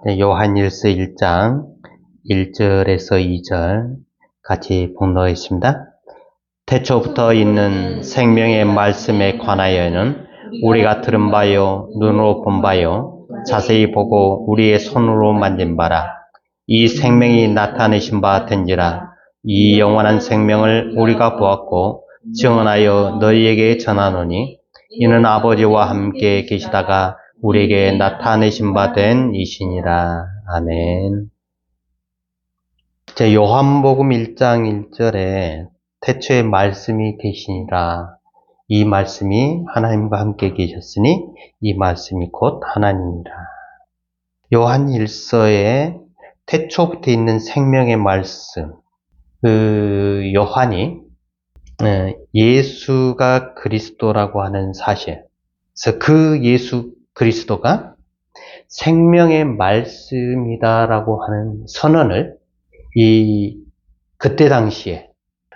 네, 요한일서 1장 1절에서 2절 같이 봉독하겠습니다. 태초부터 있는 생명의 말씀에 관하여는 우리가 들은 바요, 눈으로 본 바요, 자세히 보고 우리의 손으로 만진 바라. 이 생명이 나타내신 바 된지라. 이 영원한 생명을 우리가 보았고 증언하여 너희에게 전하노니 이는 아버지와 함께 계시다가 우리에게 나타내신 바 된 이시니라. 아멘. 요한복음 1장 1절에 태초에 말씀이 계시니라. 이 말씀이 하나님과 함께 계셨으니 이 말씀이 곧 하나님이라. 요한 1서에 태초부터 있는 생명의 말씀. 요한이 예수가 그리스도라고 하는 사실. 그래서 그 예수 그리스도가 생명의 말씀이다라고 하는 선언을 그때 당시에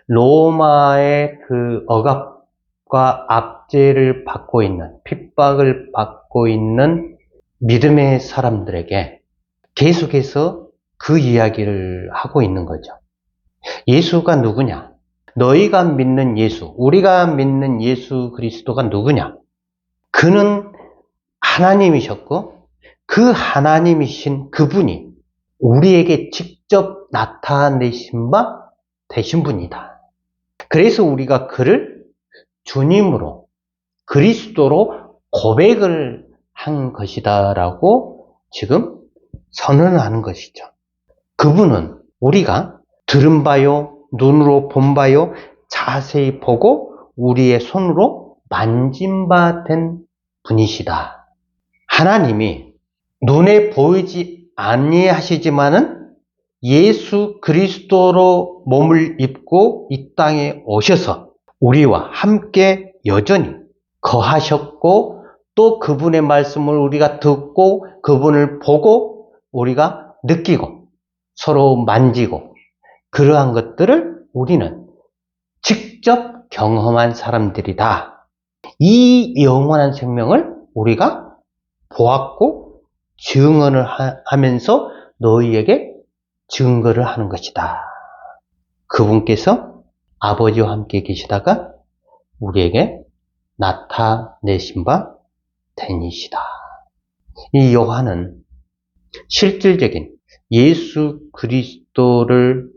로마의 그 억압과 압제를 받고 있는, 핍박을 받고 있는 믿음의 사람들에게 계속해서 그 이야기를 하고 있는 거죠. 예수가 누구냐? 너희가 믿는 예수, 우리가 믿는 예수 그리스도가 누구냐? 그는 하나님이셨고 그 하나님이신 그분이 우리에게 직접 나타내신 바 되신 분이다. 그래서 우리가 그를 주님으로 그리스도로 고백을 한 것이다라고 지금 선언을 하는 것이죠. 그분은 우리가 들은 바요, 눈으로 본 바요, 자세히 보고 우리의 손으로 만진 바 된 분이시다. 하나님이 눈에 보이지 아니하시지만은 예수 그리스도로 몸을 입고 이 땅에 오셔서 우리와 함께 여전히 거하셨고 또 그분의 말씀을 우리가 듣고 그분을 보고 우리가 느끼고 서로 만지고 그러한 것들을 우리는 직접 경험한 사람들이다. 이 영원한 생명을 우리가 보았고 증언을 하면서 너희에게 증거를 하는 것이다. 그분께서 아버지와 함께 계시다가 우리에게 나타내신 바 되니시다. 이 요한은 실질적인 예수 그리스도를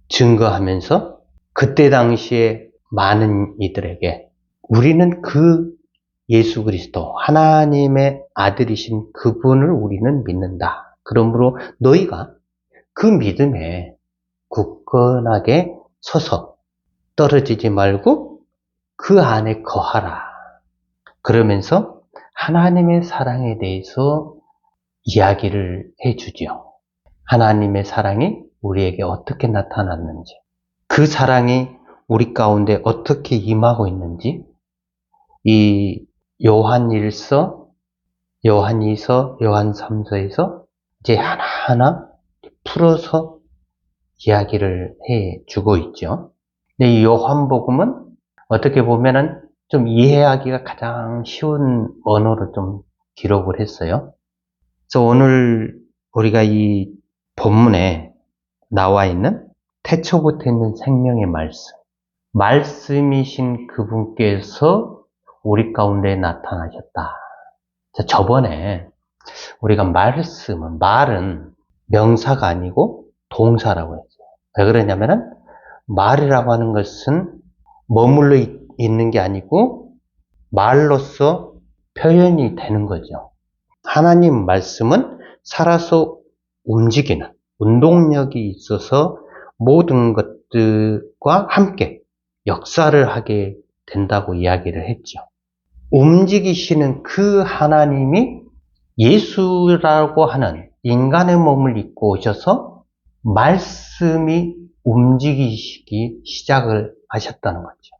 증거하면서 그때 당시에 많은 이들에게 우리는 그 예수 그리스도 하나님의 아들이신 그분을 우리는 믿는다. 그러므로 너희가 그 믿음에 굳건하게 서서 떨어지지 말고 그 안에 거하라. 그러면서 하나님의 사랑에 대해서 이야기를 해주죠. 하나님의 사랑이 우리에게 어떻게 나타났는지, 그 사랑이 우리 가운데 어떻게 임하고 있는지, 이 요한 1서, 요한 2서, 요한 3서에서 이제 하나하나 풀어서 이야기를 해주고 있죠. 근데 이 요한복음은 어떻게 보면은 좀 이해하기가 가장 쉬운 언어로 좀 기록을 했어요. 그래서 오늘 우리가 이 본문에 나와 있는 태초부터 있는 생명의 말씀, 말씀이신 그분께서 우리 가운데 나타나셨다. 자, 저번에 우리가 말은 명사가 아니고 동사라고 했어요. 왜 그러냐면은 말이라고 하는 것은 머물러 있는 게 아니고 말로서 표현이 되는 거죠. 하나님 말씀은 살아서 움직이는 운동력이 있어서 모든 것들과 함께 역사를 하게 된다고 이야기를 했죠. 움직이시는 그 하나님이 예수라고 하는 인간의 몸을 입고 오셔서 말씀이 움직이시기 시작을 하셨다는 거죠.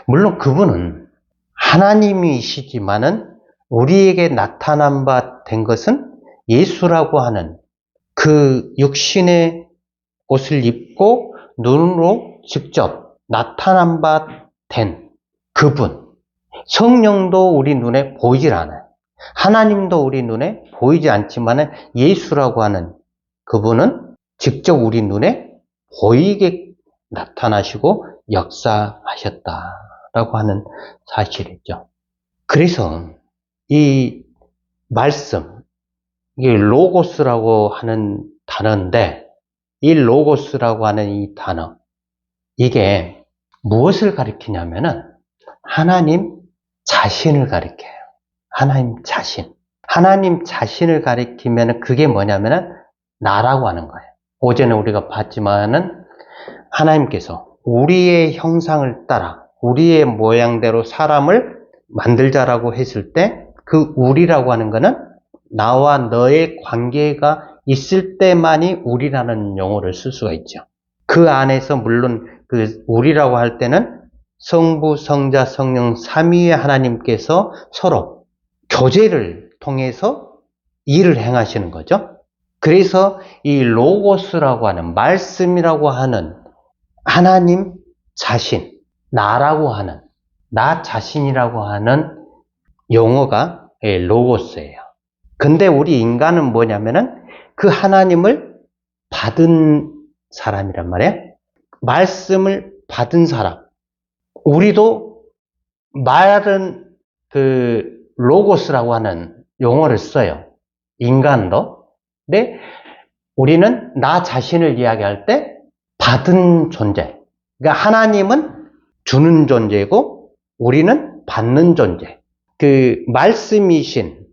물론 그분은 하나님이시지만은 우리에게 나타난 바 된 것은 예수라고 하는 그 육신의 옷을 입고 눈으로 직접 나타난 바 된 그분. 성령도 우리 눈에 보이질 않아요. 하나님도 우리 눈에 보이지 않지만 예수라고 하는 그분은 직접 우리 눈에 보이게 나타나시고 역사하셨다라고 하는 사실이죠. 그래서 이 말씀, 이게 로고스라고 하는 단어인데, 이 로고스라고 하는 이 단어, 이게 무엇을 가리키냐면은 하나님 자신을 가리켜요. 하나님 자신. 하나님 자신을 가리키면은 그게 뭐냐면은 나라고 하는 거예요. 어제는 우리가 봤지만은 하나님께서 우리의 형상을 따라 우리의 모양대로 사람을 만들자라고 했을 때 그 우리라고 하는 거는 나와 너의 관계가 있을 때만이 우리라는 용어를 쓸 수가 있죠. 그 안에서 물론 그 우리라고 할 때는 성부, 성자, 성령 삼위의 하나님께서 서로 교제를 통해서 일을 행하시는 거죠. 그래서 이 로고스라고 하는 말씀이라고 하는 하나님 자신, 나라고 하는 나 자신이라고 하는 용어가 로고스예요. 근데 우리 인간은 뭐냐면은 그 하나님을 받은 사람이란 말이에요. 말씀을 받은 사람. 우리도 말은 그 로고스라고 하는 용어를 써요. 인간도. 근데 우리는 나 자신을 이야기할 때 받은 존재. 그러니까 하나님은 주는 존재고 우리는 받는 존재. 그 말씀이신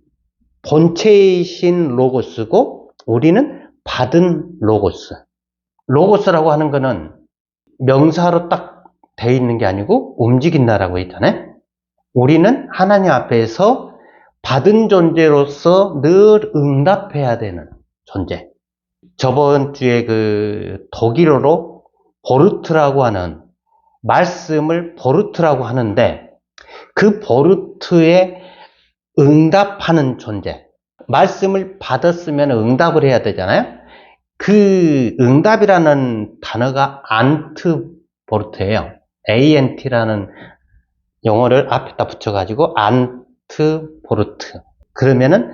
본체이신 로고스고 우리는 받은 로고스. 로고스라고 하는 거는 명사로 딱 돼 있는 게 아니고 움직인다라고 했잖아요. 우리는 하나님 앞에서 받은 존재로서 늘 응답해야 되는 존재. 저번 주에 그 독일어로 보르트라고 하는 말씀을 보르트라고 하는데 그 보르트에 응답하는 존재. 말씀을 받았으면 응답을 해야 되잖아요. 그 응답이라는 단어가 안트보르트예요. ANT라는 용어를 앞에다 붙여가지고 안트보르트. 그러면은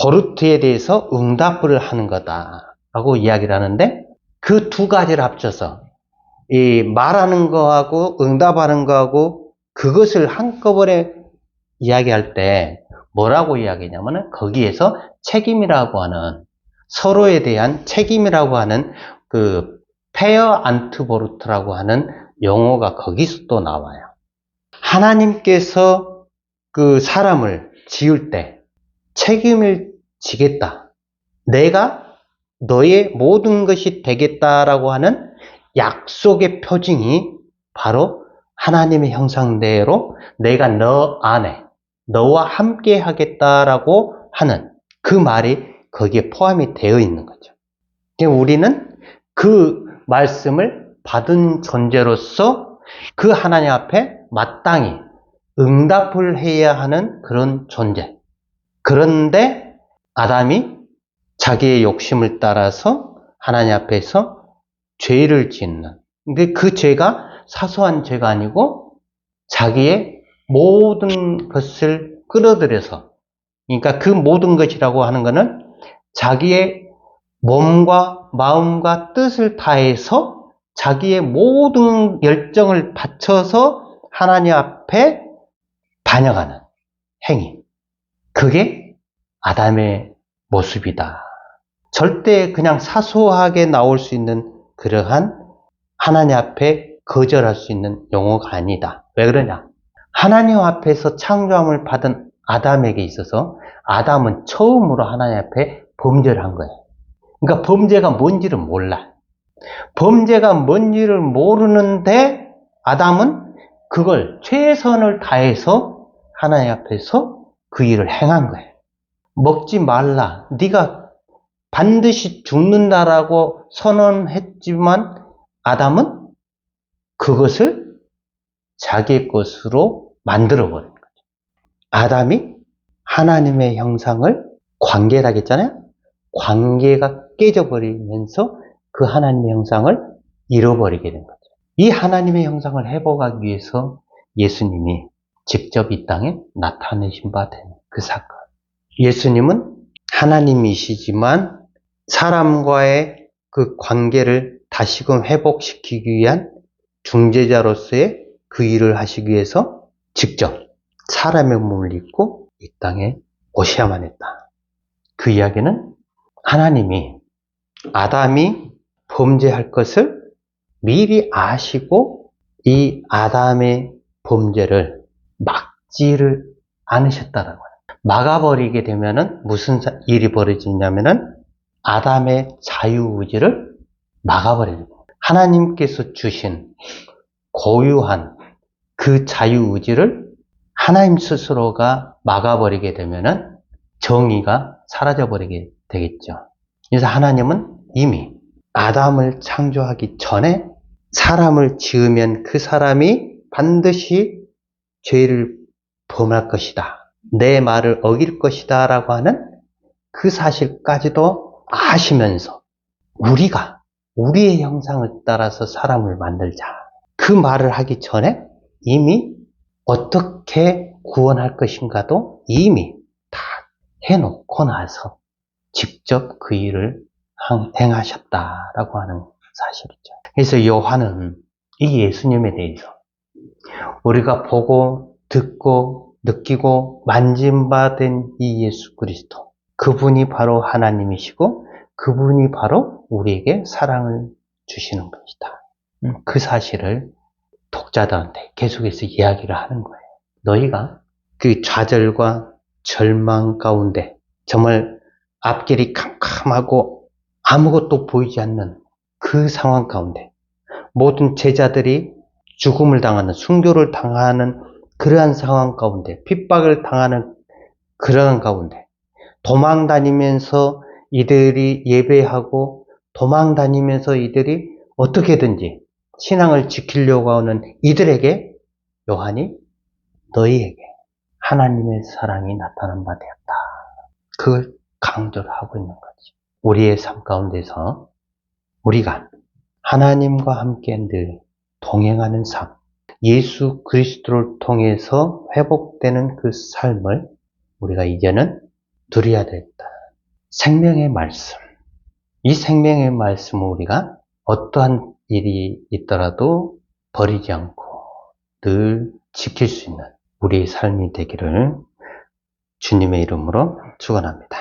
보르트에 대해서 응답을 하는 거다라고 이야기를 하는데 그 두 가지를 합쳐서 이 말하는 거하고 응답하는 거하고 그것을 한꺼번에 이야기할 때 뭐라고 이야기냐면은 거기에서 책임이라고 하는 서로에 대한 책임이라고 하는 그 페어 안트보르트라고 하는 용어가 거기서 또 나와요. 하나님께서 그 사람을 지을 때 책임을 지겠다. 내가 너의 모든 것이 되겠다라고 하는 약속의 표징이 바로 하나님의 형상대로 내가 너 안에 너와 함께 하겠다라고 하는 그 말이 거기에 포함이 되어 있는 거죠. 우리는 그 말씀을 받은 존재로서 그 하나님 앞에 마땅히 응답을 해야 하는 그런 존재. 그런데 아담이 자기의 욕심을 따라서 하나님 앞에서 죄를 짓는. 근데 그 죄가 사소한 죄가 아니고 자기의 모든 것을 끌어들여서, 그러니까 그 모든 것이라고 하는 것은 자기의 몸과 마음과 뜻을 다해서 자기의 모든 열정을 바쳐서 하나님 앞에 반영하는 행위. 그게 아담의 모습이다. 절대 그냥 사소하게 나올 수 있는 그러한 하나님 앞에 거절할 수 있는 용어가 아니다. 왜 그러냐? 하나님 앞에서 창조함을 받은 아담에게 있어서 아담은 처음으로 하나님 앞에 범죄를 한 거예요. 그러니까 범죄가 뭔지를 몰라. 범죄가 뭔지를 모르는데 아담은 그걸 최선을 다해서 하나님 앞에서 그 일을 행한 거예요. 먹지 말라. 네가 반드시 죽는다라고 선언했지만 아담은 그것을 자기의 것으로 만들어버린 거죠. 아담이 하나님의 형상을 관계라고 했잖아요. 관계가 깨져버리면서 그 하나님의 형상을 잃어버리게 된 거죠. 이 하나님의 형상을 회복하기 위해서 예수님이 직접 이 땅에 나타내신 바 된 그 사건. 예수님은 하나님이시지만 사람과의 그 관계를 다시금 회복시키기 위한 중재자로서의 그 일을 하시기 위해서 직접 사람의 몸을 입고 이 땅에 오셔야만 했다. 그 이야기는 하나님이 아담이 범죄할 것을 미리 아시고 이 아담의 범죄를 막지를 않으셨다라고 해요. 막아버리게 되면은 무슨 일이 벌어지냐면은 아담의 자유의지를 막아버리는 거예요. 하나님께서 주신 고유한 그 자유의지를 하나님 스스로가 막아버리게 되면은 정의가 사라져버리게 되겠죠. 그래서 하나님은 이미 아담을 창조하기 전에 사람을 지으면 그 사람이 반드시 죄를 범할 것이다. 내 말을 어길 것이다 라고 하는 그 사실까지도 아시면서 우리가 우리의 형상을 따라서 사람을 만들자. 그 말을 하기 전에 이미 어떻게 구원할 것인가도 이미 다 해놓고 나서 직접 그 일을 행하셨다라고 하는 사실이죠. 그래서 요한은 이 예수님에 대해서 우리가 보고 듣고 느끼고 만짐받은 이 예수 그리스도, 그분이 바로 하나님이시고 그분이 바로 우리에게 사랑을 주시는 분이다. 그 사실을 독자들한테 계속해서 이야기를 하는 거예요. 너희가 그 좌절과 절망 가운데 정말 앞길이 캄캄하고 아무것도 보이지 않는 그 상황 가운데 모든 제자들이 죽음을 당하는, 순교를 당하는 그러한 상황 가운데, 핍박을 당하는 그러한 가운데 도망 다니면서 이들이 예배하고 도망 다니면서 이들이 어떻게든지 신앙을 지키려고 하는 이들에게 요한이 너희에게 하나님의 사랑이 나타난 바 되었다. 그걸 강조를 하고 있는 거지. 우리의 삶 가운데서 우리가 하나님과 함께 늘 동행하는 삶, 예수 그리스도를 통해서 회복되는 그 삶을 우리가 이제는 누려야 되겠다. 생명의 말씀. 이 생명의 말씀을 우리가 어떠한 일이 있더라도 버리지 않고 늘 지킬 수 있는 우리의 삶이 되기를 주님의 이름으로 축원합니다.